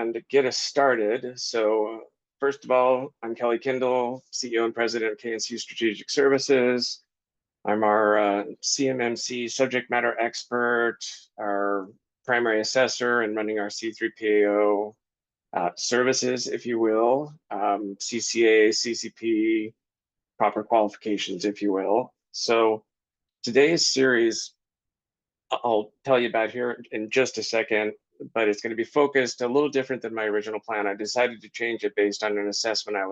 and get us started. So first of all, I'm Kelly Kindle, CEO and President of KNC Strategic Services. I'm our CMMC subject matter expert, our primary assessor, and running our C3PAO services, if you will, CCA, CCP, proper qualifications, if you will. So today's series, I'll tell you about here in just a second, but it's going to be focused a little different than my original plan. I decided to change it based on an assessment I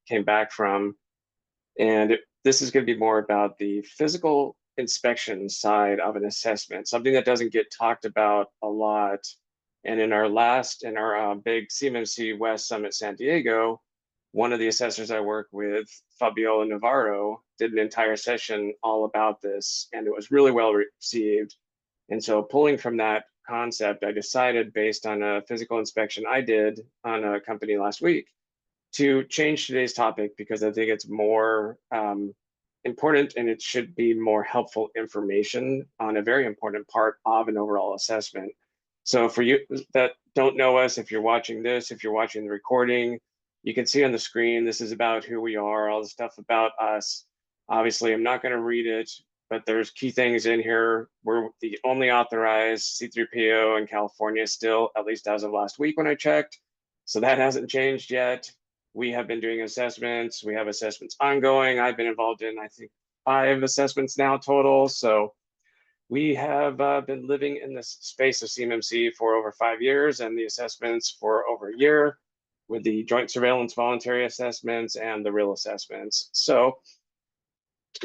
came back from. And this is going to be more about the physical inspection side of an assessment, something that doesn't get talked about a lot. And in our big CMMC West Summit San Diego, one of the assessors I work with, Fabiola Navarro, did an entire session all about this, and it was really well received. And so pulling from that concept, I decided based on a physical inspection I did on a company last week to change today's topic because I think it's more important and it should be more helpful information on a very important part of an overall assessment. So for you that don't know us, if you're watching this, if you're watching the recording, you can see on the screen, this is about who we are, all the stuff about us. Obviously, I'm not going to read it, but there's key things in here. We're the only authorized C3PO in California still, at least as of last week when I checked. So that hasn't changed yet. We have been doing assessments. We have assessments ongoing. I've been involved in, I think, 5 assessments now total. So we have been living in this space of CMMC for over 5 years and the assessments for over a year with the joint surveillance voluntary assessments and the real assessments. So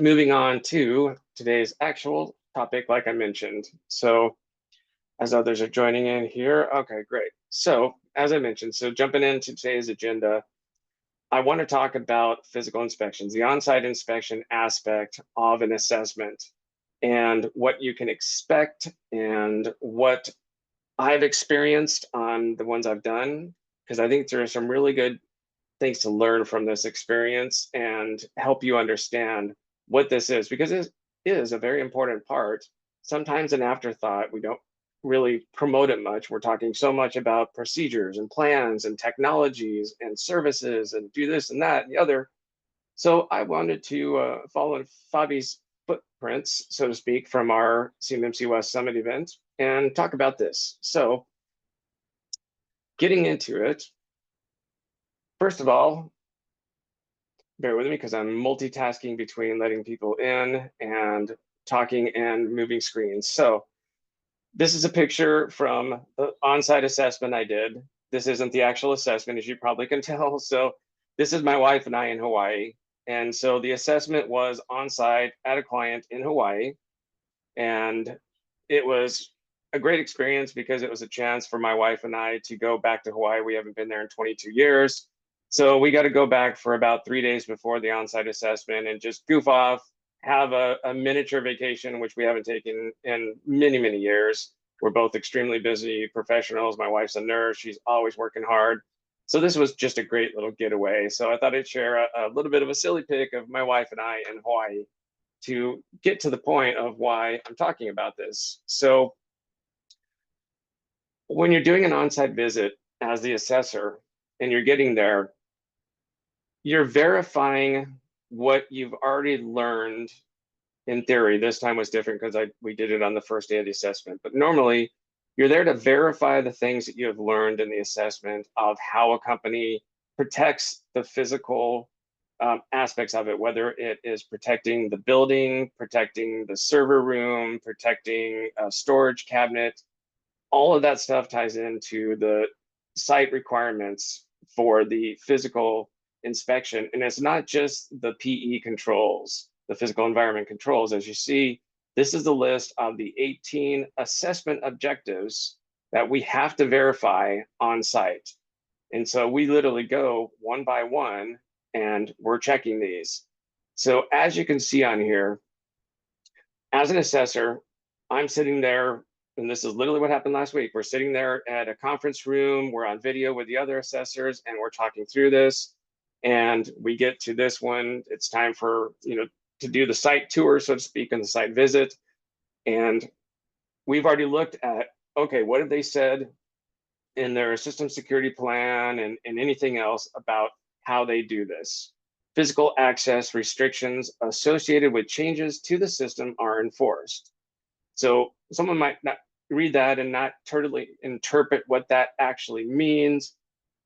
moving on to today's actual topic, like I mentioned. So as others are joining in here, okay, great. So as I mentioned, so jumping into today's agenda, I want to talk about physical inspections, the on-site inspection aspect of an assessment and what you can expect and what I've experienced on the ones I've done, because I think there are some really good things to learn from this experience and help you understand what this is, because it is a very important part. Sometimes an afterthought, we don't really promote it much. We're talking so much about procedures and plans and technologies and services and do this and that and the other. So I wanted to follow in Fabi's footprints, so to speak, from our CMMC West Summit event and talk about this. So getting into it, first of all, bear with me because I'm multitasking between letting people in and talking and moving screens. So this is a picture from the on-site assessment I did. This isn't the actual assessment, as you probably can tell. So this is my wife and I in Hawaii. And so the assessment was on-site at a client in Hawaii. And it was a great experience because it was a chance for my wife and I to go back to Hawaii. We haven't been there in 22 years. So we got to go back for about 3 days before the on-site assessment and just goof off, have a miniature vacation, which we haven't taken in many, many years. We're both extremely busy professionals. My wife's a nurse. She's always working hard. So this was just a great little getaway. So I thought I'd share a little bit of a silly pic of my wife and I in Hawaii to get to the point of why I'm talking about this. So when you're doing an on-site visit as the assessor and you're getting there, you're verifying what you've already learned in theory. This time was different because we did it on the first day of the assessment. But normally, you're there to verify the things that you have learned in the assessment of how a company protects the physical aspects of it, whether it is protecting the building, protecting the server room, protecting a storage cabinet. All of that stuff ties into the site requirements for the physical inspection. And it's not just the PE controls, the physical environment controls. As you see, this is the list of the 18 assessment objectives that we have to verify on site. And so we literally go one by one and we're checking these. So as you can see on here, as an assessor, I'm sitting there, and this is literally what happened last week. We're sitting there at a conference room, we're on video with the other assessors, and we're talking through this. And we get to this one, it's time for, to do the site tour, so to speak, and the site visit. And we've already looked at, okay, what have they said in their system security plan and anything else about how they do this. Physical access restrictions associated with changes to the system are enforced. So someone might not read that and not totally interpret what that actually means.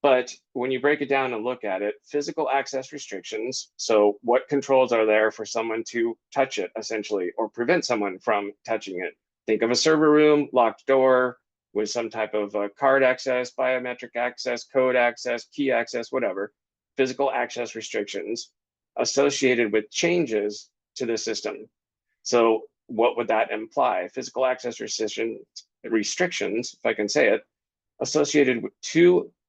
But when you break it down and look at it, physical access restrictions, so what controls are there for someone to touch it, essentially, or prevent someone from touching it? Think of a server room, locked door, with some type of card access, biometric access, code access, key access, whatever. Physical access restrictions associated with changes to the system. So what would that imply? Physical access restrictions, if I can say it, associated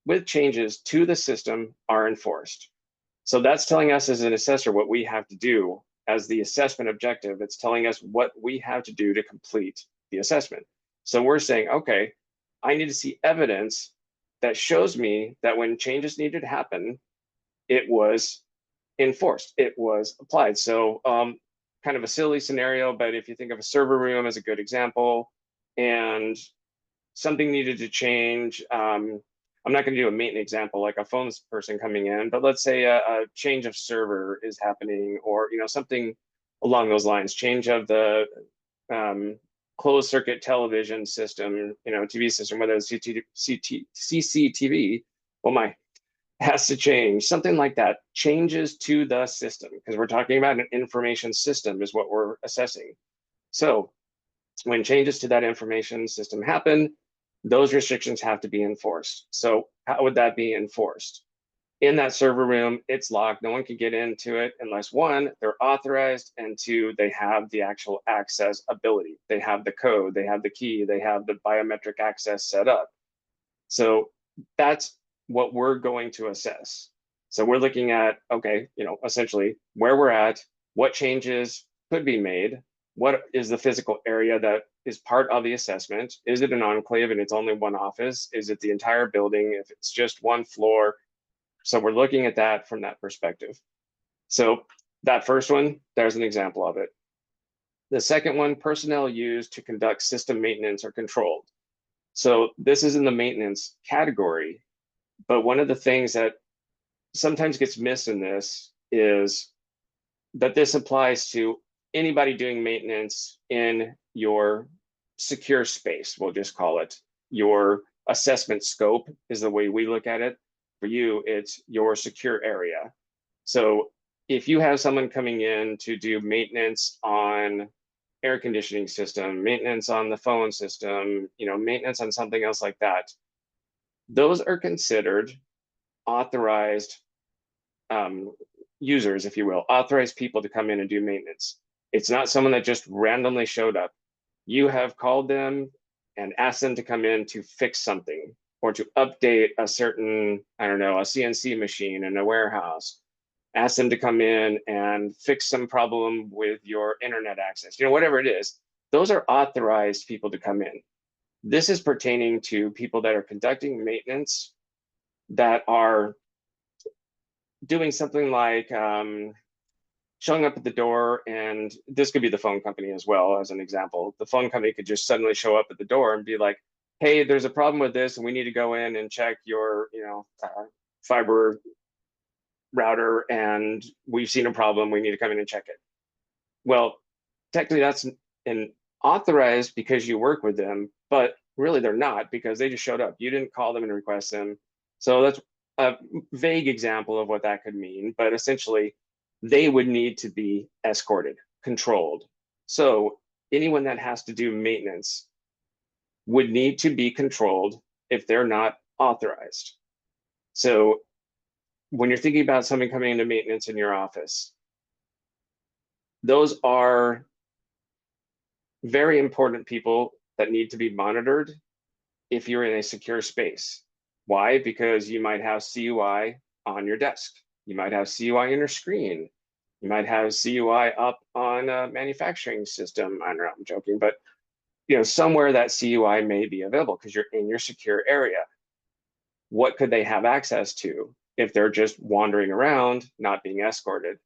with changes to the system are enforced. So that's telling us as an assessor what we have to do as the assessment objective. It's telling us what we have to do to complete the assessment. So we're saying, okay, I need to see evidence that shows me that when changes needed to happen, it was enforced, it was applied. So kind of a silly scenario, but if you think of a server room as a good example, and something needed to change, I'm not going to do a maintenance example like a phones person coming in, but let's say a change of server is happening, or something along those lines, change of the closed circuit television system, TV system, whether it's CCTV, well, my has to change, something like that, changes to the system, because we're talking about an information system is what we're assessing. So when changes to that information system happen, those restrictions have to be enforced. So how would that be enforced? In that server room, it's locked. No one can get into it unless, one, they're authorized, and two, they have the actual access ability. They have the code, they have the key, they have the biometric access set up. So that's what we're going to assess. So we're looking at, okay, essentially where we're at, what changes could be made, what is the physical area that is part of the assessment? Is it an enclave and it's only one office? Is it the entire building if it's just one floor? So we're looking at that from that perspective. So that first one, there's an example of it. The second one, personnel used to conduct system maintenance are controlled. So this is in the maintenance category, but one of the things that sometimes gets missed in this is that this applies to anybody doing maintenance in your secure space, we'll just call it. Your assessment scope is the way we look at it. For you, it's your secure area. So if you have someone coming in to do maintenance on air conditioning system, maintenance on the phone system, maintenance on something else like that, those are considered authorized users, if you will, authorized people to come in and do maintenance. It's not someone that just randomly showed up. You have called them and asked them to come in to fix something or to update a certain, a CNC machine in a warehouse. Ask them to come in and fix some problem with your internet access, whatever it is. Those are authorized people to come in. This is pertaining to people that are conducting maintenance that are doing something like showing up at the door, and this could be the phone company as well, as an example. The phone company could just suddenly show up at the door and be like, hey, there's a problem with this, and we need to go in and check your fiber router, and we've seen a problem, we need to come in and check it. Well, technically that's an authorized because you work with them, but really they're not, because they just showed up. You didn't call them and request them. So that's a vague example of what that could mean, but essentially they would need to be escorted, controlled. So anyone that has to do maintenance would need to be controlled if they're not authorized. So when you're thinking about somebody coming into maintenance in your office, those are very important people that need to be monitored if you're in a secure space. Why? Because you might have CUI on your desk. You might have CUI on your screen. You might have CUI up on a manufacturing system. I don't know, I'm joking, but somewhere that CUI may be available because you're in your secure area. What could they have access to if they're just wandering around, not being escorted?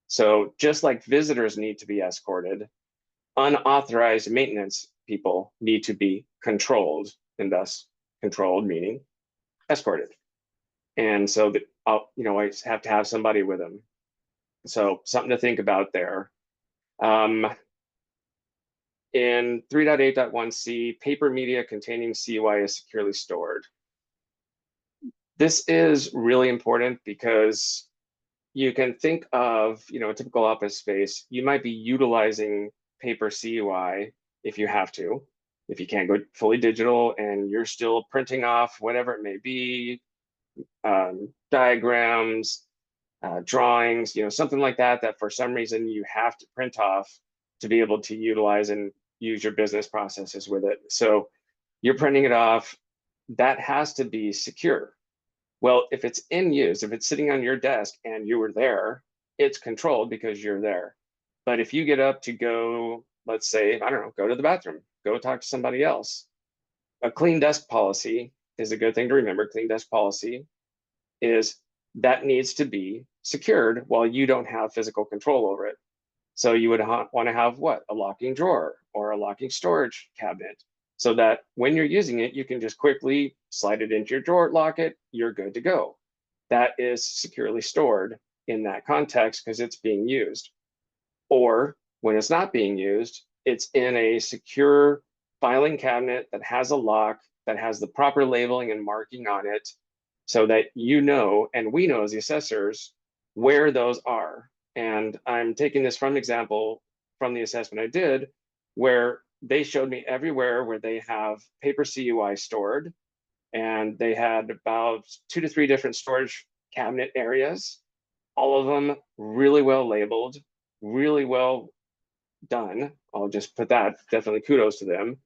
So just like visitors need to be escorted, unauthorized maintenance people need to be controlled and thus controlled, meaning escorted. And so that I have to have somebody with them. So something to think about there. In 3.8.1c, paper media containing CUI is securely stored. This is really important because you can think of, a typical office space. You might be utilizing paper CUI if you have to, if you can't go fully digital and you're still printing off whatever it may be, diagrams, drawings, something like that, that for some reason you have to print off to be able to utilize and use your business processes with it. So you're printing it off, that has to be secure. Well, if it's in use, if it's sitting on your desk and you were there, it's controlled because you're there. But if you get up to go, let's say, I don't know, go to the bathroom, go talk to somebody else, a clean desk policy is a good thing to remember. Clean desk policy is that needs to be secured while you don't have physical control over it. So you would want to have what? A locking drawer or a locking storage cabinet, so that when you're using it, you can just quickly slide it into your drawer, lock it, you're good to go. That is securely stored in that context because it's being used. Or when it's not being used, it's in a secure filing cabinet that has a lock, that has the proper labeling and marking on it, so that and we know as the assessors where those are. And I'm taking this from example from the assessment I did, where they showed me everywhere where they have paper CUI stored, and they had about 2 to 3 different storage cabinet areas, all of them really well labeled, really well done. I'll just put that, definitely kudos to them.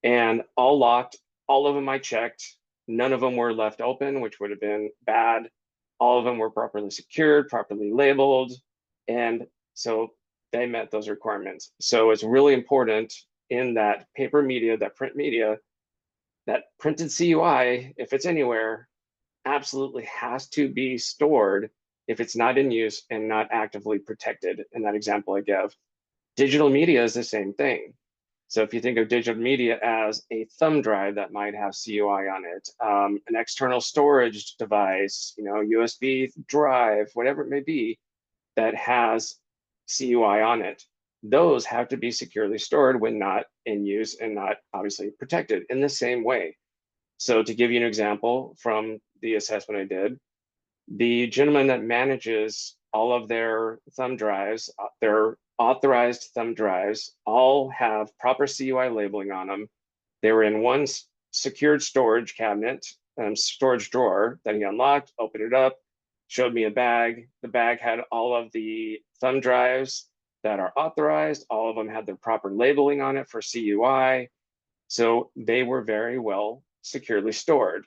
And all locked, all of them I checked. None of them were left open, which would have been bad. All of them were properly secured, properly labeled. And so they met those requirements. So it's really important in that paper media, that print media, that printed CUI, if it's anywhere, absolutely has to be stored if it's not in use and not actively protected in that example I gave. Digital media is the same thing. So if you think of digital media as a thumb drive that might have CUI on it, an external storage device, USB drive, whatever it may be, that has CUI on it, those have to be securely stored when not in use and not obviously protected in the same way. So to give you an example from the assessment I did, the gentleman that manages all of their thumb drives, their authorized thumb drives, all have proper CUI labeling on them. They were in one secured storage cabinet, storage drawer that he unlocked, opened it up, showed me a bag. The bag had all of the thumb drives that are authorized. All of them had their proper labeling on it for CUI. So they were very well securely stored.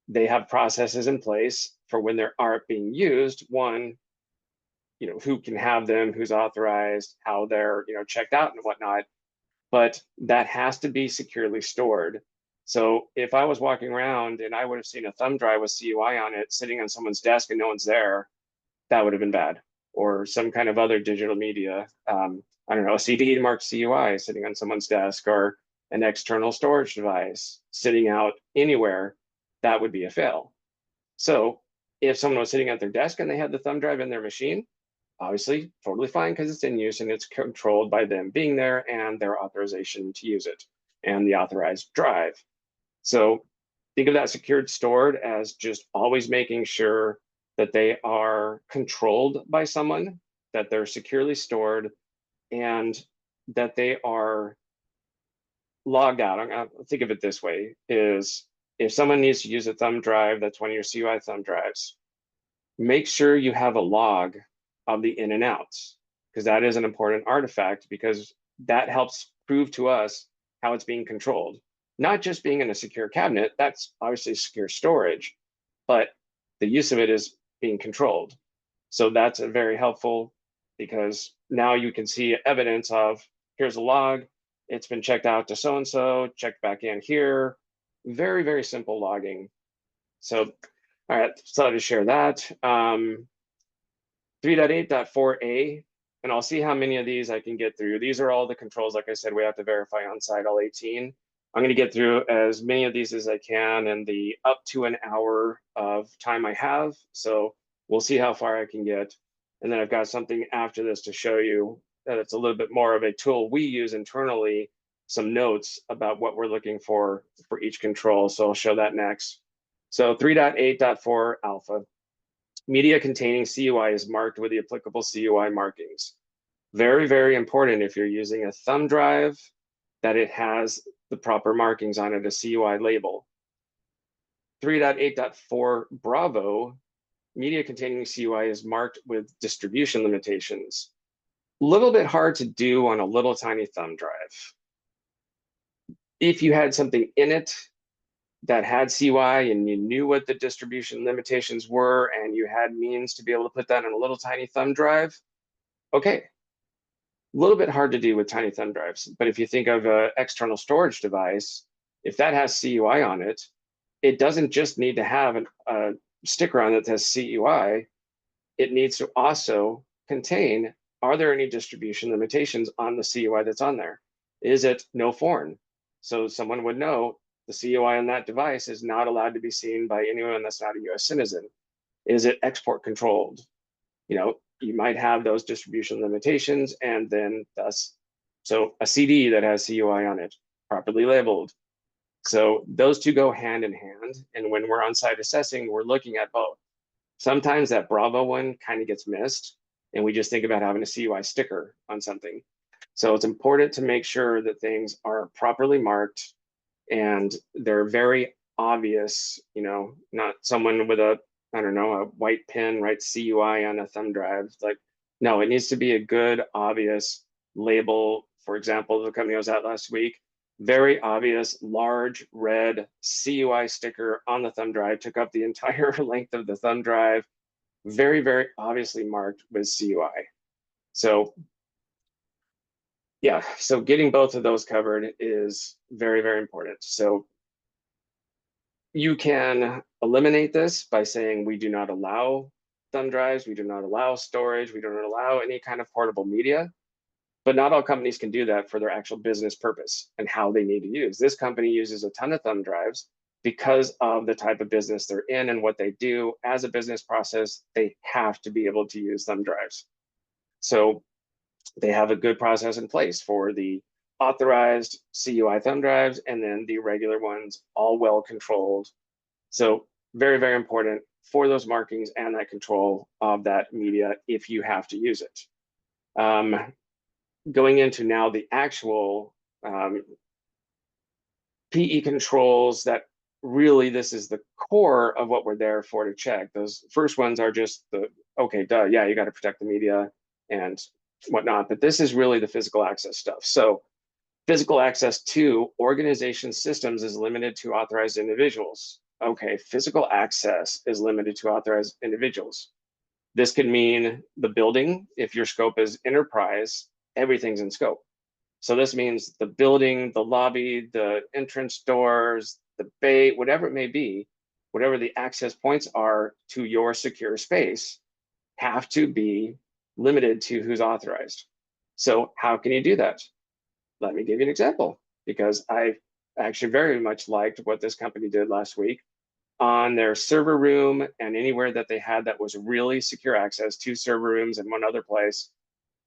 They have processes in place for when they are being used. One, who can have them, who's authorized, how they're, checked out and whatnot. But that has to be securely stored. So if I was walking around and I would have seen a thumb drive with CUI on it sitting on someone's desk and no one's there, that would have been bad. Or some kind of other digital media, I don't know, a CD marked CUI sitting on someone's desk, or an external storage device sitting out anywhere, that would be a fail. So if someone was sitting at their desk and they had the thumb drive in their machine, obviously totally fine because it's in use and it's controlled by them being there and their authorization to use it and the authorized drive. So think of that secured stored as just always making sure that they are controlled by someone, that they're securely stored, and that they are logged out. I'm gonna think of it this way: is if someone needs to use a thumb drive that's one of your CUI thumb drives, make sure you have a log of the in and outs, because that is an important artifact, because that helps prove to us how it's being controlled. Not just being in a secure cabinet, that's obviously secure storage, but the use of it is being controlled. So that's very helpful, because now you can see evidence of, here's a log, it's been checked out to so-and-so, checked back in here. Very, very simple logging. So, all right, so I'll just share that. 3.8.4a, and I'll see how many of these I can get through. These are all the controls, like I said, we have to verify on site, all 18. I'm going to get through as many of these as I can in the up to an hour of time I have. So we'll see how far I can get. And then I've got something after this to show you that it's a little bit more of a tool we use internally, some notes about what we're looking for each control. So I'll show that next. So 3.8.4 alpha, media containing CUI is marked with the applicable CUI markings. Very, very important if you're using a thumb drive that it has the proper markings on it, a CUI label. 3.8.4 Bravo, media containing CUI is marked with distribution limitations. A little bit hard to do on a little tiny thumb drive. If you had something in it that had CUI and you knew what the distribution limitations were and you had means to be able to put that on a little tiny thumb drive, okay. A little bit hard to do with tiny thumb drives, but if you think of an external storage device, if that has CUI on it, it doesn't just need to have a sticker on it that has CUI, it needs to also contain, are there any distribution limitations on the CUI that's on there? Is it no foreign? So someone would know the CUI on that device is not allowed to be seen by anyone that's not a US citizen. Is it export controlled? You might have those distribution limitations, and then thus, so a CD that has CUI on it, properly labeled. So those two go hand in hand. And when we're on site assessing, we're looking at both. Sometimes that Bravo one kind of gets missed, and we just think about having a CUI sticker on something. So it's important to make sure that things are properly marked and they're very obvious, not someone with a white pen writes CUI on a thumb drive. Like, no, it needs to be a good, obvious label. For example, the company I was at last week, very obvious, large, red CUI sticker on the thumb drive, took up the entire length of the thumb drive, very, very obviously marked with CUI. So yeah, so getting both of those covered is very, very important. So you can eliminate this by saying we do not allow thumb drives, we do not allow storage, we don't allow any kind of portable media, but not all companies can do that for their actual business purpose and how they need to use. This company uses a ton of thumb drives because of the type of business they're in and what they do as a business process. They have to be able to use thumb drives. So they have a good process in place for the authorized CUI thumb drives and then the regular ones, all well controlled. So very, very important for those markings and that control of that media if you have to use it. Going into now the actual PE controls that really this is the core of what we're there for to check. Those first ones are just the, okay, duh, yeah, you got to protect the media and whatnot, but this is really the physical access stuff. So physical access to organization systems is limited to authorized individuals. Okay, physical access is limited to authorized individuals. This could mean the building. If your scope is enterprise, everything's in scope. So this means the building, the lobby, the entrance doors, the bay, whatever it may be, whatever the access points are to your secure space have to be limited to who's authorized. So how can you do that? Let me give you an example, because I actually very much liked what this company did last week on their server room and anywhere that they had that was really secure access, 2 server rooms and 1 other place.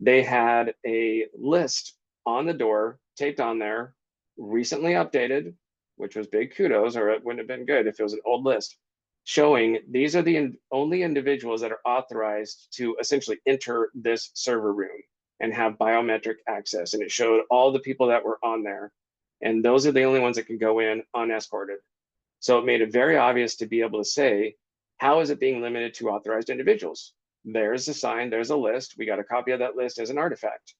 They had a list on the door taped on there, recently updated, which was big kudos, or it wouldn't have been good if it was an old list, showing these are the only individuals that are authorized to essentially enter this server room and have biometric access. And it showed all the people that were on there. And those are the only ones that can go in unescorted. So it made it very obvious to be able to say, how is it being limited to authorized individuals? There's a sign, there's a list. We got a copy of that list as an artifact.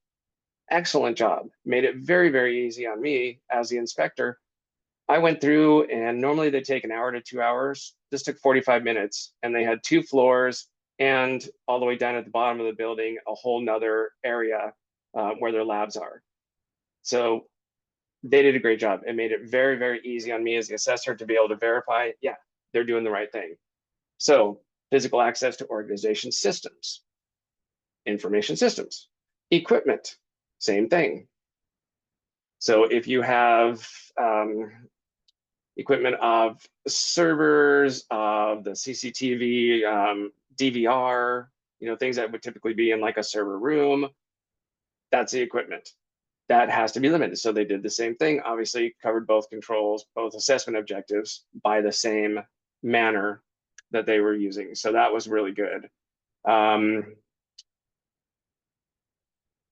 Excellent job. Made it very, very easy on me as the inspector. I went through, and normally they take an hour to 2 hours. This took 45 minutes, and they had 2 floors and all the way down at the bottom of the building, a whole nother area where their labs are. So they did a great job. It made it very, very easy on me as the assessor to be able to verify, yeah, they're doing the right thing. So physical access to organization systems, information systems, equipment, same thing. So if you have equipment of servers, of the CCTV, DVR, things that would typically be in like a server room, that's the equipment. That has to be limited. So they did the same thing, obviously covered both controls, both assessment objectives by the same manner that they were using. So that was really good.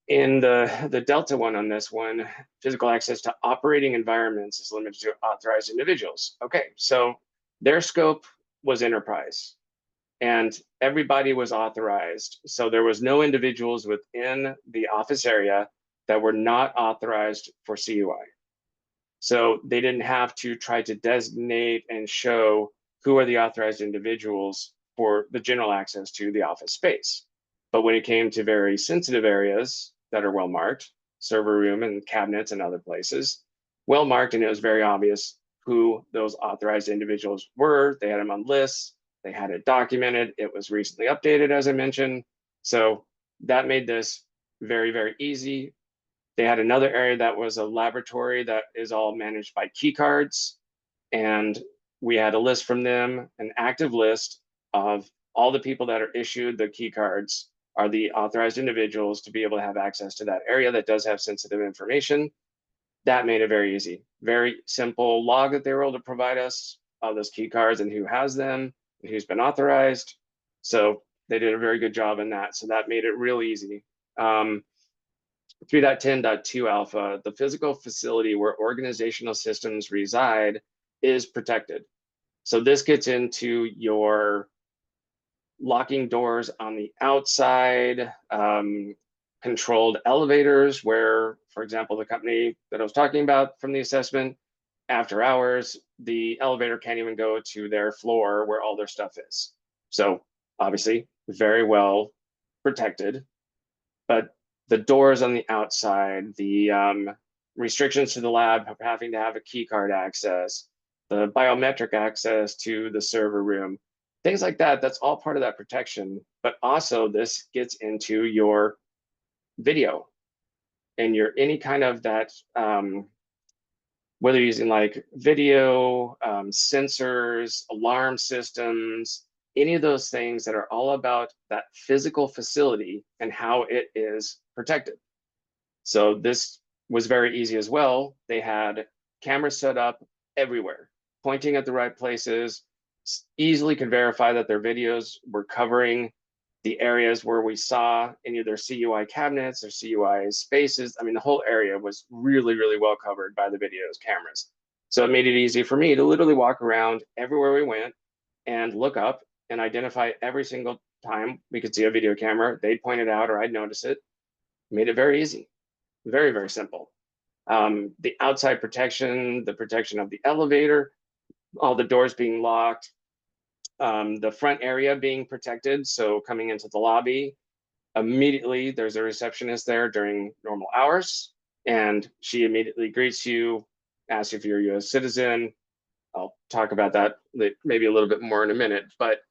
In the Delta one on this one, physical access to operating environments is limited to authorized individuals. Okay, so their scope was enterprise and everybody was authorized. So there was no individuals within the office area that were not authorized for CUI. So they didn't have to try to designate and show who are the authorized individuals for the general access to the office space. But when it came to very sensitive areas that are well marked, server room and cabinets and other places, well marked, and it was very obvious who those authorized individuals were. They had them on lists, they had it documented, it was recently updated, as I mentioned. So that made this very, very easy. They had another area that was a laboratory that is all managed by key cards. And we had a list from them, an active list of all the people that are issued the key cards are the authorized individuals to be able to have access to that area that does have sensitive information. That made it very easy. Very simple log that they were able to provide us of those key cards and who has them and who's been authorized. So they did a very good job in that. So that made it real easy. 3.10.2 alpha, the physical facility where organizational systems reside is protected. So this gets into your locking doors on the outside, controlled elevators where, for example, the company that I was talking about from the assessment, after hours, the elevator can't even go to their floor where all their stuff is. So obviously very well protected, but the doors on the outside, the restrictions to the lab of having to have a key card access, the biometric access to the server room, things like that, that's all part of that protection. But also this gets into your video and your any kind of that, whether you're using like video, sensors, alarm systems, any of those things that are all about that physical facility and how it is protected. So this was very easy as well. They had cameras set up everywhere, pointing at the right places, easily could verify that their videos were covering the areas where we saw any of their CUI cabinets or CUI spaces. I mean, the whole area was really, really well covered by the videos, cameras. So it made it easy for me to literally walk around everywhere we went and look up and identify every single time we could see a video camera. They'd point it out or I'd notice it. Made it very easy, very, very simple. The outside protection, the protection of the elevator, all the doors being locked, the front area being protected. So coming into the lobby, immediately there's a receptionist there during normal hours, and she immediately greets you, asks if you're a US citizen. I'll talk about that maybe a little bit more in a minute, but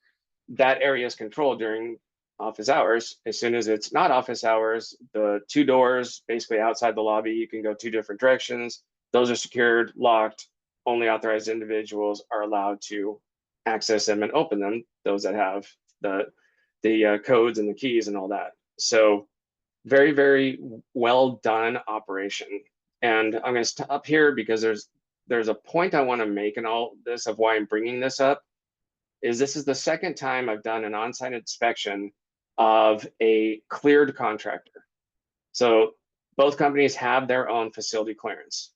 that area is controlled during office hours. As soon as it's not office hours, the two doors basically outside the lobby, you can go two different directions. Those are secured, locked. Only authorized individuals are allowed to access them and open them, those that have the codes and the keys and all that. So very, very well done operation. And I'm going to stop here because there's a point I want to make in all this of why I'm bringing this up. This is the second time I've done an on-site inspection of a cleared contractor. So both companies have their own facility clearance.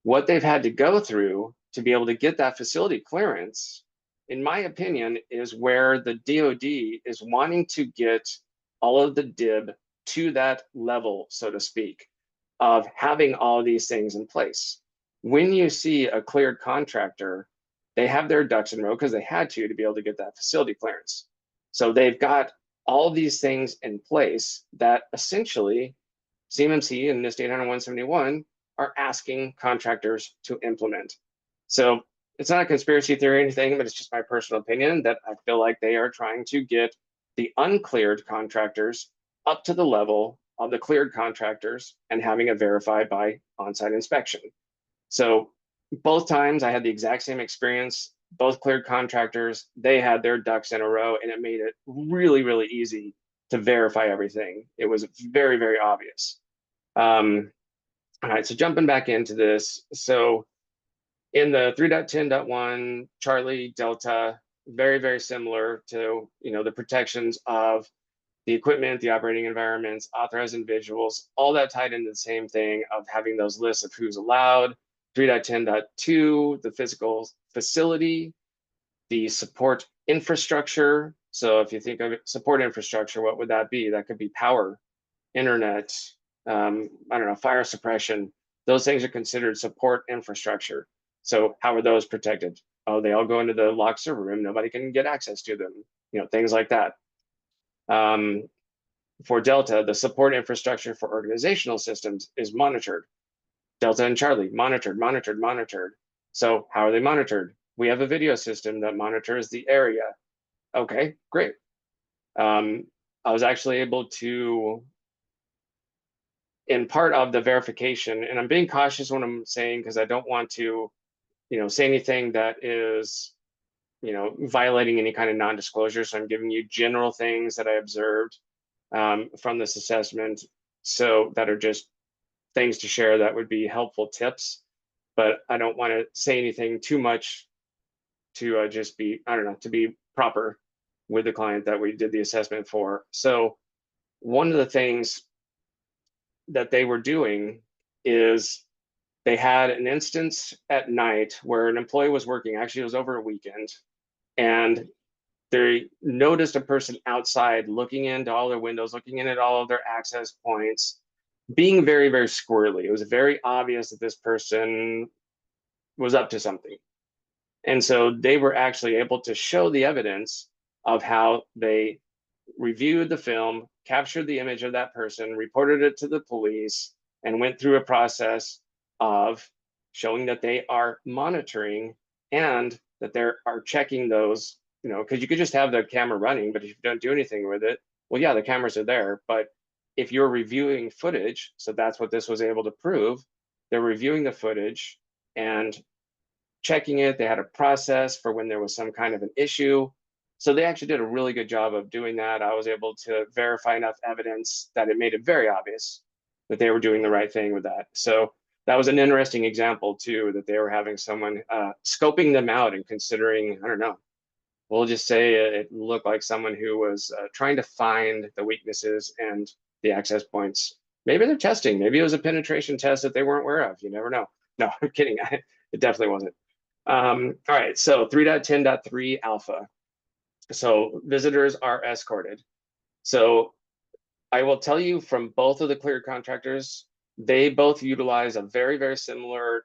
What they've had to go through to be able to get that facility clearance, in my opinion, is where the DoD is wanting to get all of the DIB to that level, so to speak, of having all these things in place. When you see a cleared contractor, they have their ducks in a row because they had to be able to get that facility clearance. So they've got all these things in place that essentially CMMC and NIST 800-171 are asking contractors to implement. So it's not a conspiracy theory or anything, but it's just my personal opinion that I feel like they are trying to get the uncleared contractors up to the level of the cleared contractors and having it verified by on-site inspection. So both times I had the exact same experience. Both cleared contractors, they had their ducks in a row, and it made it really, really easy to verify everything. It was very, very obvious. All right, so jumping back into this. So in the 3.10.1, Charlie, Delta, very, very similar to, the protections of the equipment, the operating environments, authorized individuals, all that tied into the same thing of having those lists of who's allowed. 3.10.2, the physical facility, the support infrastructure. So if you think of support infrastructure, what would that be? That could be power, internet, I don't know, fire suppression. Those things are considered support infrastructure. So how are those protected? Oh, they all go into the locked server room. Nobody can get access to them, things like that. For Delta, the support infrastructure for organizational systems is monitored. Delta and Charlie, monitored, monitored, monitored. So how are they monitored? We have a video system that monitors the area. Okay, great. I was actually able to, in part of the verification, and I'm being cautious when I'm saying, because I don't want to, say anything that is, violating any kind of non-disclosure. So I'm giving you general things that I observed from this assessment, so that are just things to share that would be helpful tips. But I don't want to say anything too much to just be, I don't know, to be proper with the client that we did the assessment for. So one of the things that they were doing is they had an instance at night where an employee was working, actually it was over a weekend, and they noticed a person outside looking into all their windows, looking in at all of their access points, being very, very squirrely. It was very obvious that this person was up to something. And so they were actually able to show the evidence of how they reviewed the film, captured the image of that person, reported it to the police, and went through a process of showing that they are monitoring and that they are checking those, because you could just have the camera running, but if you don't do anything with it, well, yeah, the cameras are there. But if you're reviewing footage, so that's what this was able to prove, they're reviewing the footage and checking it. They had a process for when there was some kind of an issue. So they actually did a really good job of doing that. I was able to verify enough evidence that it made it very obvious that they were doing the right thing with that. So that was an interesting example too, that they were having someone scoping them out and considering, I don't know, we'll just say it looked like someone who was trying to find the weaknesses and the access points. Maybe they're testing. Maybe it was a penetration test that they weren't aware of. You never know. No, I'm kidding. It definitely wasn't. All right, so 3.10.3 alpha. So visitors are escorted. So I will tell you from both of the cleared contractors, they both utilize a very, very similar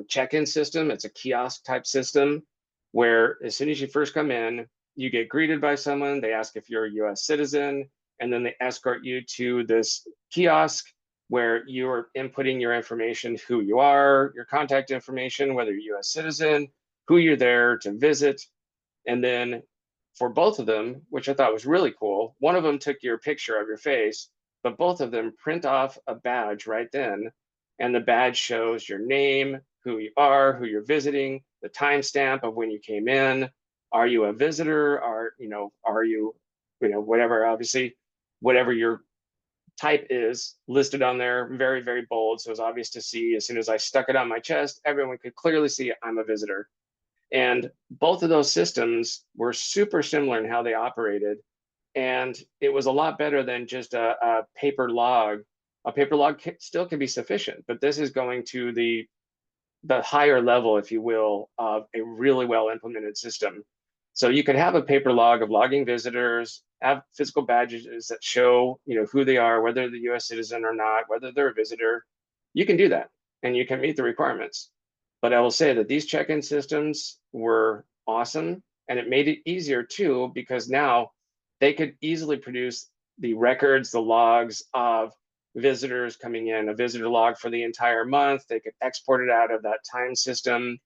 check-in system. It's a kiosk type system where as soon as you first come in, you get greeted by someone. They ask if you're a US citizen, and then they escort you to this kiosk where you're inputting your information, who you are, your contact information, whether you're a US citizen, who you're there to visit. And then for both of them, which I thought was really cool, one of them took your picture of your face, but both of them print off a badge right then. And the badge shows your name, who you are, who you're visiting, the timestamp of when you came in. Are you a visitor? Are you, whatever, obviously, whatever your type is listed on there, very, very bold. So it's obvious to see. As soon as I stuck it on my chest, everyone could clearly see I'm a visitor. And both of those systems were super similar in how they operated. And it was a lot better than just a paper log. A paper log still can be sufficient, but this is going to the higher level, if you will, of a really well implemented system. So you could have a paper log of logging visitors, have physical badges that show, who they are, whether they're a US citizen or not, whether they're a visitor. You can do that and you can meet the requirements. But I will say that these check-in systems were awesome, and it made it easier too, because now they could easily produce the records, the logs of visitors coming in, a visitor log for the entire month. They could export it out of that time system.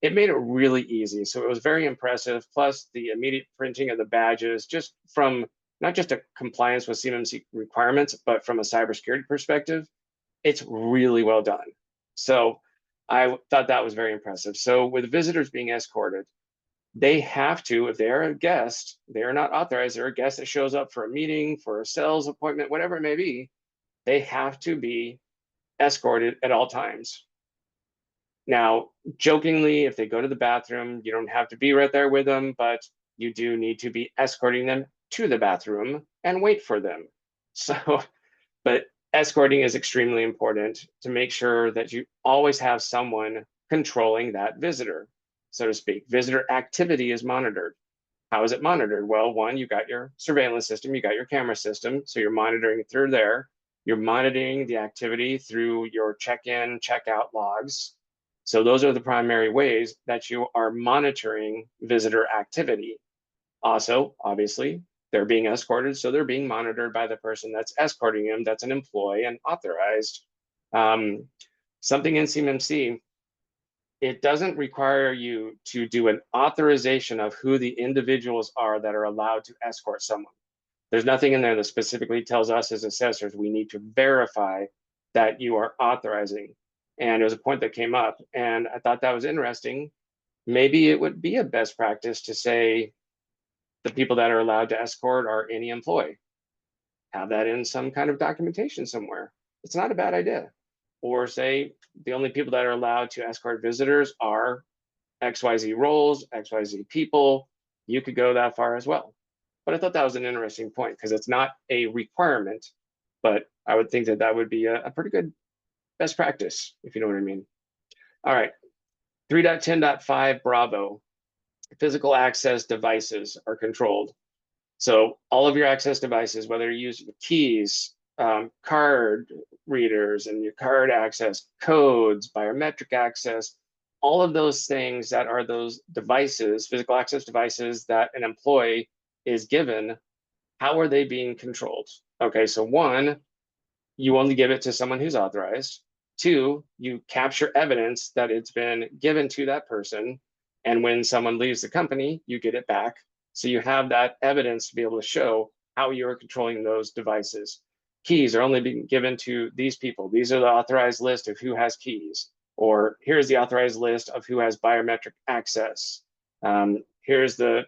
It made it really easy. So it was very impressive. Plus the immediate printing of the badges, just from not just a compliance with CMMC requirements, but from a cybersecurity perspective, it's really well done. So I thought that was very impressive. So with visitors being escorted, they have to, if they're a guest, they are not authorized, they're a guest that shows up for a meeting, for a sales appointment, whatever it may be, they have to be escorted at all times. Now, jokingly, if they go to the bathroom, you don't have to be right there with them, but you do need to be escorting them to the bathroom and wait for them. So, but escorting is extremely important to make sure that you always have someone controlling that visitor, so to speak. Visitor activity is monitored. How is it monitored? Well, one, you got your surveillance system, you got your camera system, so you're monitoring it through there. You're monitoring the activity through your check-in, check-out logs. So those are the primary ways that you are monitoring visitor activity. Also, obviously, they're being escorted, so they're being monitored by the person that's escorting them, that's an employee and authorized. Something in CMMC, it doesn't require you to do an authorization of who the individuals are that are allowed to escort someone. There's nothing in there that specifically tells us as assessors we need to verify that you are authorizing. And it was a point that came up, and I thought that was interesting. Maybe it would be a best practice to say the people that are allowed to escort are any employee. Have that in some kind of documentation somewhere. It's not a bad idea. Or say the only people that are allowed to escort visitors are XYZ roles, XYZ people. You could go that far as well. But I thought that was an interesting point because it's not a requirement, but I would think that that would be a pretty good best practice, if you know what I mean. All right, 3.10.5 Bravo, physical access devices are controlled. So all of your access devices, whether you use keys, card readers and your card access, codes, biometric access, all of those things that are those devices, physical access devices that an employee is given, how are they being controlled? Okay, so one, you only give it to someone who's authorized. Two, you capture evidence that it's been given to that person. And when someone leaves the company, you get it back. So you have that evidence to be able to show how you're controlling those devices. Keys are only being given to these people. These are the authorized list of who has keys. Or here's the authorized list of who has biometric access. Here's the,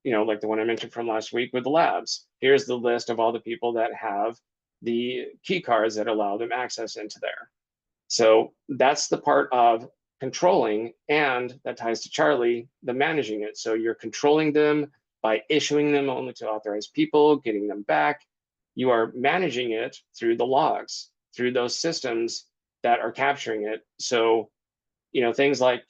like the one I mentioned from last week with the labs. Here's the list of all the people that have the key cards that allow them access into there. So that's the part of controlling, and that ties to Charlie, the managing it. So you're controlling them by issuing them only to authorized people, getting them back. You are managing it through the logs, through those systems that are capturing it. So, things like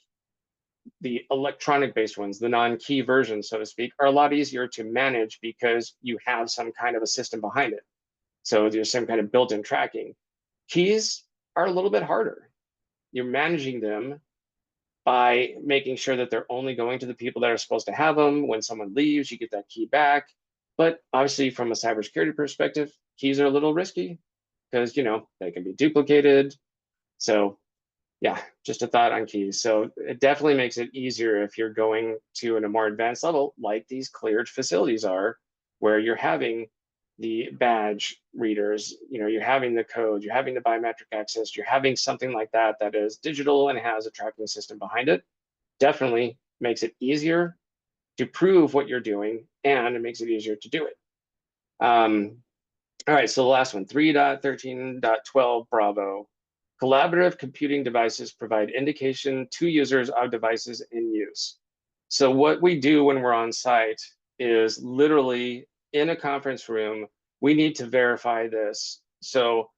the electronic based ones, the non-key versions, so to speak, are a lot easier to manage because you have some kind of a system behind it. So there's some kind of built-in tracking. Keys are a little bit harder. You're managing them by making sure that they're only going to the people that are supposed to have them. When someone leaves, you get that key back. But obviously, from a cybersecurity perspective, keys are a little risky because, they can be duplicated. So yeah, just a thought on keys. So it definitely makes it easier if you're going to a more advanced level, like these cleared facilities are, where you're having the badge readers, you're having the code, you're having the biometric access, you're having something like that that is digital and has a tracking system behind it. Definitely makes it easier to prove what you're doing, and it makes it easier to do it. All right, so the last one, 3.13.12 Bravo. Collaborative computing devices provide indication to users of devices in use. So what we do when we're on site is literally in a conference room, we need to verify this. So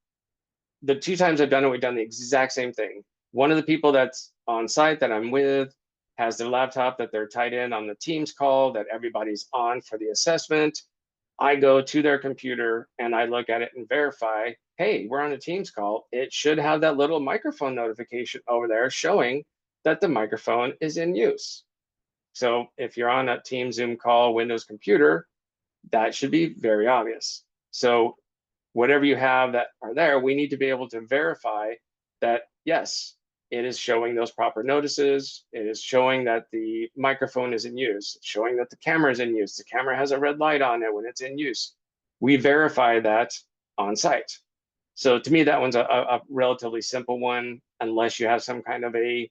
the 2 times I've done it, we've done the exact same thing. One of the people that's on site that I'm with has their laptop that they're tied in on the Teams call that everybody's on for the assessment. I go to their computer and I look at it and verify, hey, we're on a Teams call. It should have that little microphone notification over there showing that the microphone is in use. So if you're on a Teams, Zoom call, Windows computer, that should be very obvious. So whatever you have that are there, we need to be able to verify that, yes, it is showing those proper notices. It is showing that the microphone is in use. It's showing that the camera is in use. The camera has a red light on it when it's in use. we verify that on site. So to me, that one's a relatively simple one, unless you have some kind of a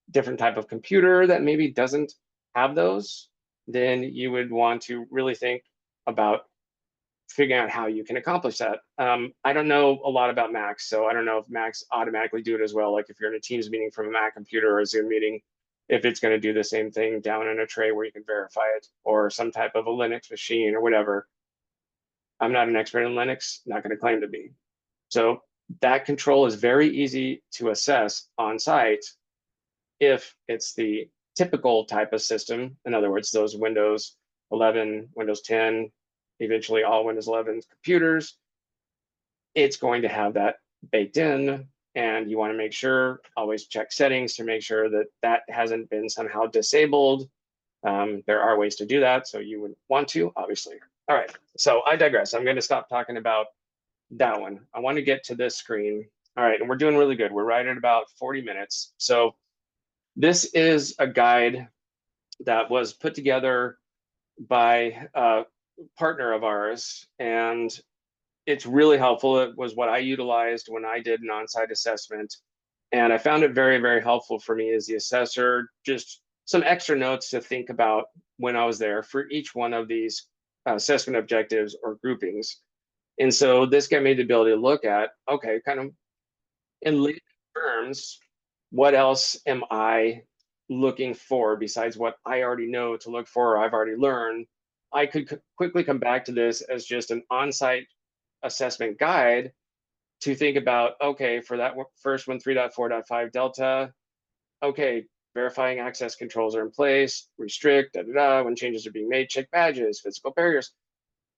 different type of computer that maybe doesn't have those, then you would want to really think about figuring out how you can accomplish that. I don't know a lot about Macs, so I don't know if Macs automatically do it as well. Like if you're in a Teams meeting from a Mac computer or a Zoom meeting, if it's going to do the same thing down in a tray where you can verify it, or some type of a Linux machine or whatever. I'm not an expert in Linux, not going to claim to be. So that control is very easy to assess on site if it's the typical type of system. In other words, those Windows 11, Windows 10, eventually all Windows 11 computers, it's going to have that baked in. And you want to make sure, always check settings to make sure that that hasn't been somehow disabled. There are ways to do that, so you would want to, obviously. All right, so I digress. I'm going to stop talking about that one. I want to get to this screen. All right, and we're doing really good. We're right at about 40 minutes. So this is a guide that was put together by a partner of ours, and it's really helpful. It was what I utilized when I did an on-site assessment, and I found it very, very helpful for me as the assessor. Just some extra notes to think about when I was there for each one of these assessment objectives or groupings. And so this gave me the ability to look at, okay, kind of in layman terms, what else am I looking for besides what I already know to look for or I've already learned? I could quickly come back to this as just an on-site assessment guide to think about, okay, for that first one, 3.4.5 Delta, okay, verifying access controls are in place, restrict, when changes are being made, check badges, physical barriers.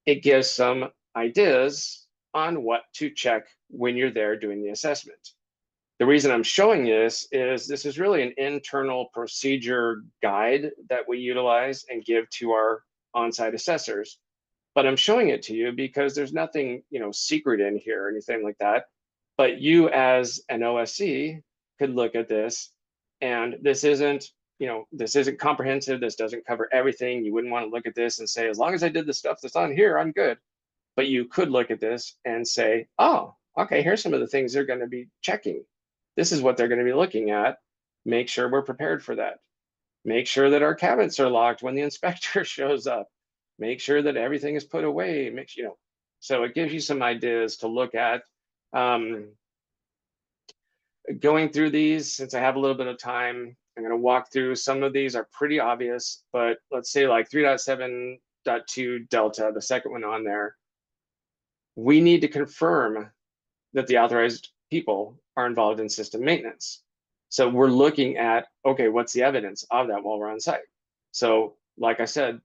It gives some ideas on what to check when you're there doing the assessment. The reason I'm showing this is really an internal procedure guide that we utilize and give to our on-site assessors. But I'm showing it to you because there's nothing, secret in here or anything like that. But you as an OSC could look at this, and this isn't comprehensive. This doesn't cover everything. You wouldn't want to look at this and say, as long as I did the stuff that's on here, I'm good. But you could look at this and say, oh, okay, here's some of the things they're going to be checking. This is what they're going to be looking at. Make sure we're prepared for that. Make sure that our cabinets are locked when the inspector shows up. Make sure that everything is put away. So it gives you some ideas to look at. Going through these, since I have a little bit of time, I'm going to walk through. Some of these are pretty obvious, but let's say like 3.7.2 Delta, the second one on there, we need to confirm that the authorized people are involved in system maintenance. So we're looking at, okay, what's the evidence of that while we're on site? So like I said,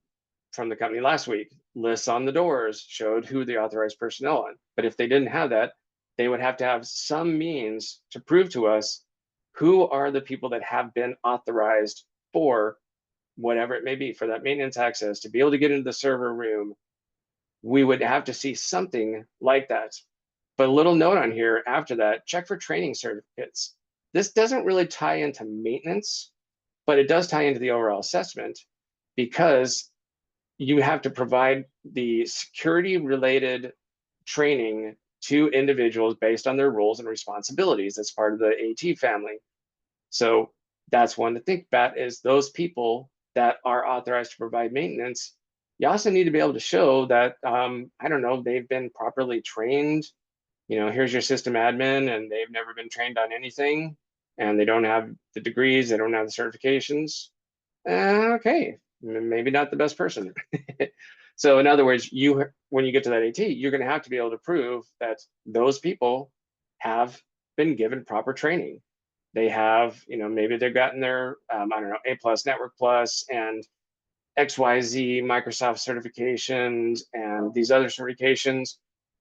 from the company last week, lists on the doors showed who the authorized personnel are. But if they didn't have that, they would have to have some means to prove to us who are the people that have been authorized for whatever it may be, for that maintenance access, to be able to get into the server room. We would have to see something like that. But a little note on here after that, check for training certificates. This doesn't really tie into maintenance, but it does tie into the overall assessment, because you have to provide the security related training to individuals based on their roles and responsibilities as part of the AT family. So that's one to think about, is those people that are authorized to provide maintenance. You also need to be able to show that, they've been properly trained. Here's your system admin and they've never been trained on anything and they don't have the degrees, they don't have the certifications. Okay, maybe not the best person. So in other words, when you get to that AT, you're going to have to be able to prove that those people have been given proper training. They have, maybe they've gotten their, A+ Network Plus and XYZ Microsoft certifications and these other certifications.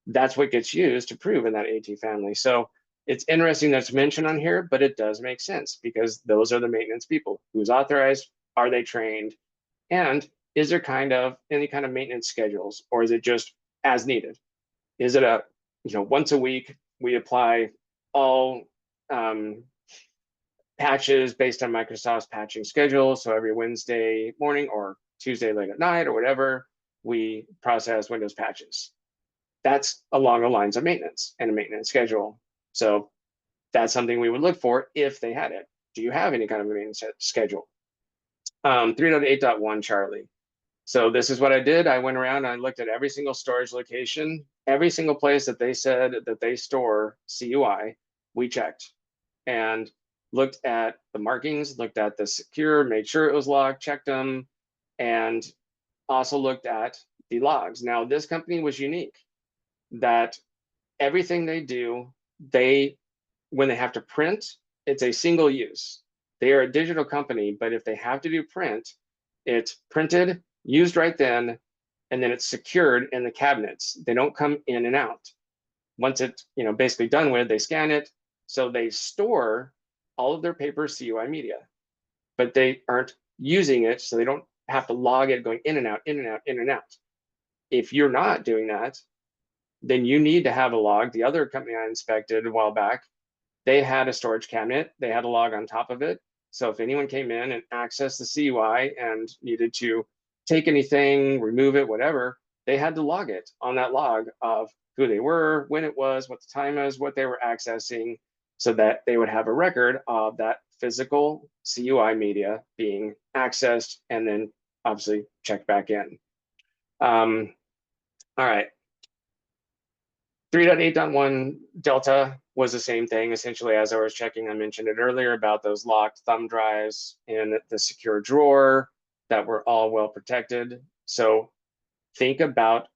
That's what gets used to prove in that AT family. So it's interesting that's mentioned on here, but it does make sense because those are the maintenance people. Who's authorized? Are they trained? And is there any kind of maintenance schedules, or is it just as needed? Is it once a week we apply all patches based on Microsoft's patching schedule? So every Wednesday morning or Tuesday late at night or whatever, we process Windows patches. that's along the lines of maintenance and a maintenance schedule. So that's something we would look for if they had it. Do you have any kind of a maintenance schedule? 3.8.1 Charlie. So this is what I did. I went around and I looked at every single storage location, every single place that they said that they store CUI, we checked and looked at the markings, looked at the secure, made sure it was locked, checked them, and also looked at the logs. Now, this company was unique that everything they do, when they have to print, it's a single use. They are a digital company, but if they have to do print, it's printed, used right then, and then it's secured in the cabinets. They don't come in and out. Once it's basically done with, they scan it. So they store all of their paper CUI media, but they aren't using it, so they don't have to log it going in and out, in and out, in and out. If you're not doing that, then you need to have a log. The other company I inspected a while back, they had a storage cabinet. They had a log on top of it. So if anyone came in and accessed the CUI and needed to take anything, remove it, whatever, they had to log it on that log of who they were, when it was, what the time was, what they were accessing, so that they would have a record of that physical CUI media being accessed and then obviously checked back in. All right. 3.8.1 Delta was the same thing. Essentially, as I was checking, I mentioned it earlier about those locked thumb drives in the secure drawer that were all well protected. So think about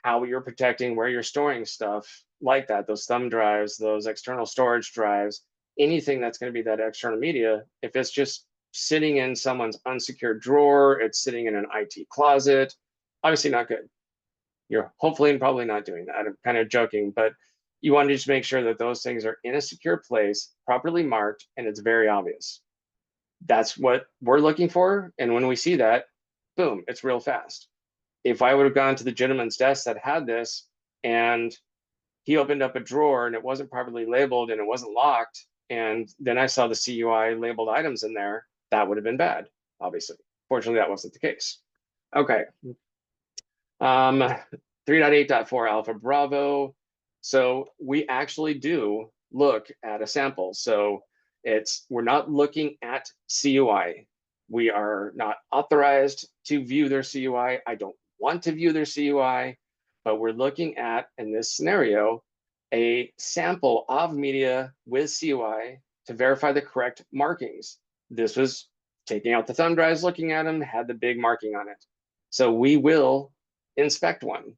how you're protecting, where you're storing stuff like that, those thumb drives, those external storage drives, anything that's going to be that external media. If it's just sitting in someone's unsecured drawer, it's sitting in an IT closet, obviously not good. You're hopefully and probably not doing that. I'm kind of joking, but you want to just make sure that those things are in a secure place, properly marked, and it's very obvious. That's what we're looking for. And when we see that, boom, it's real fast. If I would have gone to the gentleman's desk that had this and he opened up a drawer and it wasn't properly labeled and it wasn't locked, and then I saw the CUI labeled items in there, that would have been bad, obviously. Fortunately, that wasn't the case. Okay. 3.8.4 Alpha Bravo. So we actually do look at a sample. So we're not looking at CUI. We are not authorized to view their CUI. I don't want to view their CUI, but we're looking at, in this scenario, a sample of media with CUI to verify the correct markings. This was taking out the thumb drives, looking at them, had the big marking on it. So we will inspect one.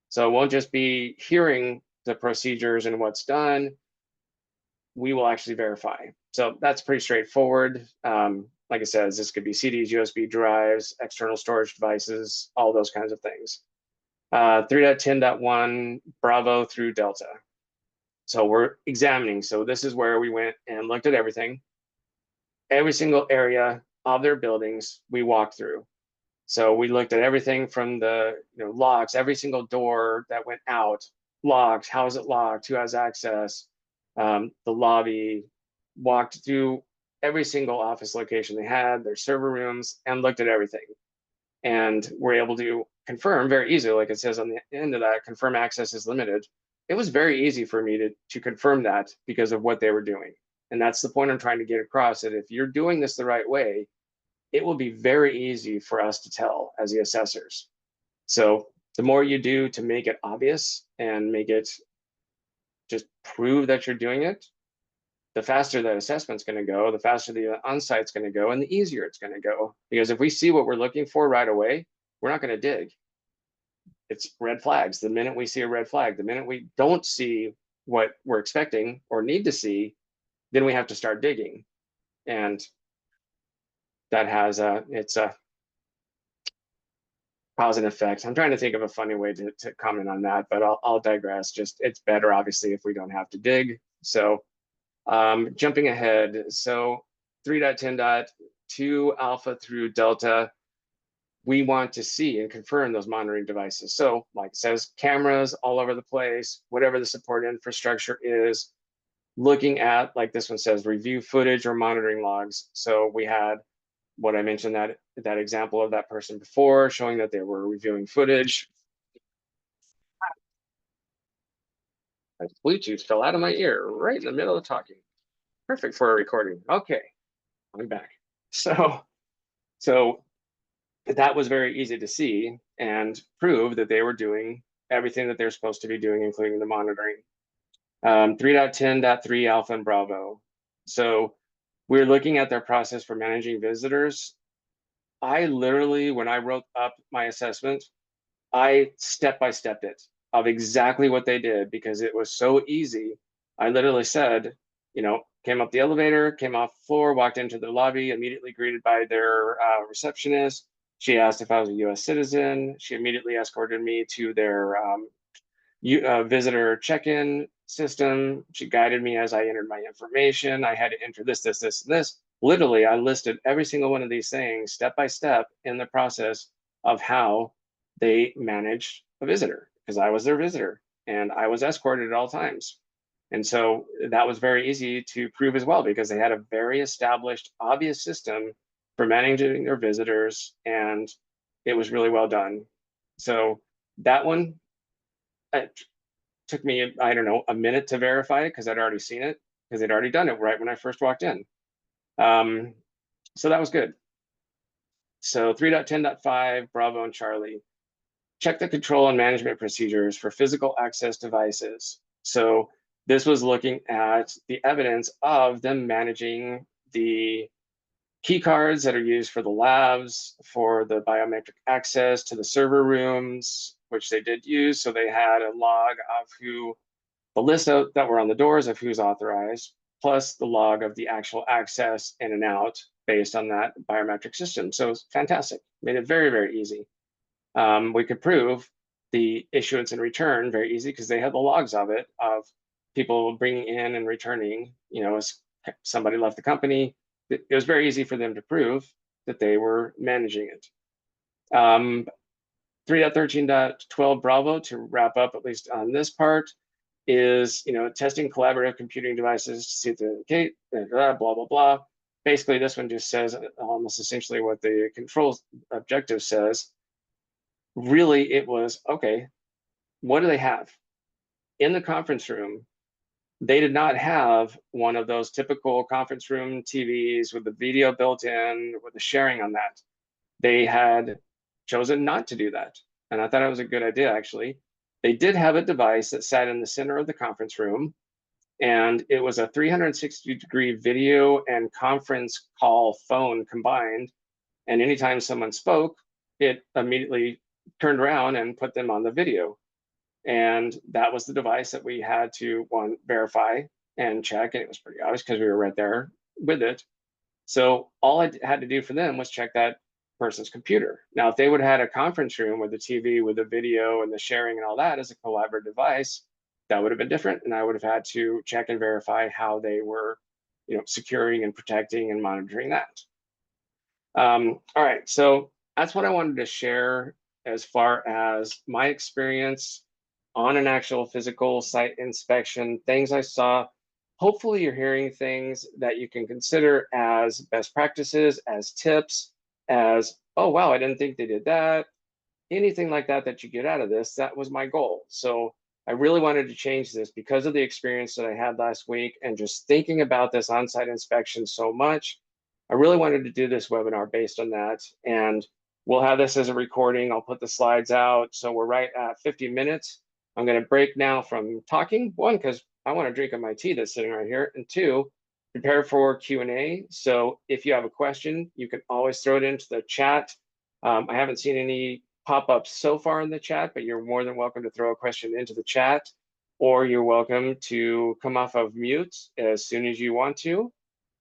So it won't just be hearing the procedures and what's done. We will actually verify. So that's pretty straightforward. Like I said, this could be CDs, USB drives, external storage devices, all those kinds of things. 3.10.1 Bravo through Delta. So we're examining. So this is where we went and looked at everything. Every single area of their buildings we walked through. So we looked at everything from the locks, every single door that went out, locked, how is it locked, who has access, the lobby, walked through every single office location they had, their server rooms, and looked at everything. And we're able to confirm very easily, like it says on the end of that, confirm access is limited. It was very easy for me to confirm that because of what they were doing. And that's the point I'm trying to get across, that if you're doing this the right way, it will be very easy for us to tell as the assessors. So the more you do to make it obvious and make it just prove that you're doing it, the faster that assessment's going to go, the faster the on-site's going to go, and the easier it's going to go. Because if we see what we're looking for right away, we're not going to dig. It's red flags. The minute we see a red flag, the minute we don't see what we're expecting or need to see, then we have to start digging. And that has it's a cause and effect. I'm trying to think of a funny way to comment on that, but I'll digress. Just it's better, obviously, if we don't have to dig. So jumping ahead. So 3.10.2 Alpha through Delta, we want to see and confirm those monitoring devices. So like it says, cameras all over the place, whatever the support infrastructure is, looking at, like this one says, review footage or monitoring logs. So we had what I mentioned, that example of that person before, showing that they were reviewing footage. My Bluetooth fell out of my ear right in the middle of talking. Perfect for a recording. Okay, I'm back. So that was very easy to see and prove that they were doing everything that they're supposed to be doing, including the monitoring. 3.10.3 Alpha and Bravo. So we're looking at their process for managing visitors. I literally, when I wrote up my assessment, I step-by-stepped it of exactly what they did because it was so easy. I literally said, came up the elevator, came off the floor, walked into the lobby, immediately greeted by their receptionist. She asked if I was a US citizen. She immediately escorted me to their visitor check-in system. She guided me as I entered my information. I had to enter this, this, this, and this. Literally, I listed every single one of these things step by step in the process of how they managed a visitor, because I was their visitor and I was escorted at all times. And so that was very easy to prove as well, because they had a very established, obvious system for managing their visitors, and it was really well done. So that one, it took me, I don't know, a minute to verify it because I'd already seen it, because they'd already done it right when I first walked in. So that was good. So 3.10.5, Bravo and Charlie. Check the control and management procedures for physical access devices. So this was looking at the evidence of them managing the key cards that are used for the labs, for the biometric access to the server rooms, which they did use. So they had a log of the list that were on the doors of who's authorized, plus the log of the actual access in and out based on that biometric system. So it's fantastic. Made it very, very easy. We could prove the issuance and return very easy because they had the logs of it, of people bringing in and returning, as somebody left the company. It was very easy for them to prove that they were managing it. 3.13.12 Bravo, to wrap up at least on this part, is testing collaborative computing devices to see if they indicate blah blah blah. Basically, this one just says almost essentially what the control objective says. Really, it was okay. What do they have in the conference room? They did not have one of those typical conference room TVs with the video built in, with the sharing on that. They had chosen not to do that. And I thought it was a good idea, actually. They did have a device that sat in the center of the conference room, and it was a 360-degree video and conference call phone combined. And anytime someone spoke, it immediately turned around and put them on the video. And that was the device that we had to verify and check. And it was pretty obvious because we were right there with it. So all I had to do for them was check that person's computer. Now, if they would have had a conference room with the TV, with the video and the sharing and all that as a collaborative device, that would have been different. And I would have had to check and verify how they were, securing and protecting and monitoring that. All right, so that's what I wanted to share as far as my experience on an actual physical site inspection, things I saw. Hopefully you're hearing things that you can consider as best practices, as tips, as, oh, wow, I didn't think they did that. Anything like that that you get out of this, that was my goal. So I really wanted to change this because of the experience that I had last week and just thinking about this on-site inspection so much. I really wanted to do this webinar based on that. And we'll have this as a recording. I'll put the slides out. So we're right at 50 minutes. I'm going to break now from talking. One, because I want to drink of my tea that's sitting right here. And two, prepare for Q&A. So if you have a question, you can always throw it into the chat. I haven't seen any pop-ups so far in the chat, but you're more than welcome to throw a question into the chat, or you're welcome to come off of mute as soon as you want to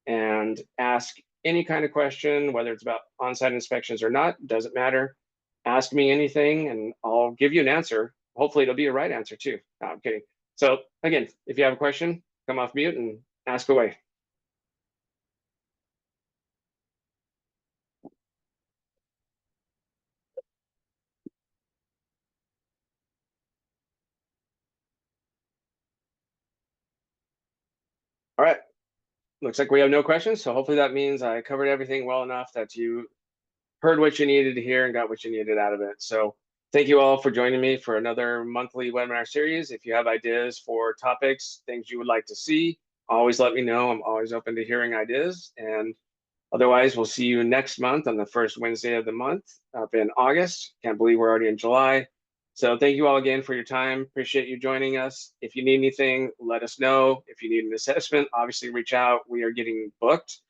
and ask any kind of question, whether it's about on-site inspections or not, doesn't matter. Ask me anything and I'll give you an answer. Hopefully it'll be a right answer too. No, I'm kidding. So again, if you have a question, come off mute and ask away. All right, looks like we have no questions. So hopefully that means I covered everything well enough that you heard what you needed to hear and got what you needed out of it. So Thank you all for joining me for another monthly webinar series. If you have ideas for topics, things you would like to see, always let me know. I'm always open to hearing ideas. And otherwise, we'll see you next month on the first Wednesday of the month up in August. Can't believe we're already in July. So thank you all again for your time. Appreciate you joining us. If you need anything, let us know. If you need an assessment, obviously reach out. We are getting booked.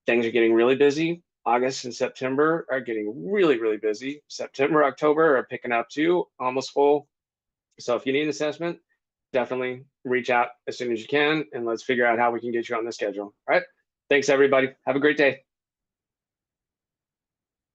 Things are getting really busy. August and September are getting really, really busy. September, October are picking up too, almost full. So if you need an assessment, definitely reach out as soon as you can, and let's figure out how we can get you on the schedule. All right. Thanks, everybody. Have a great day.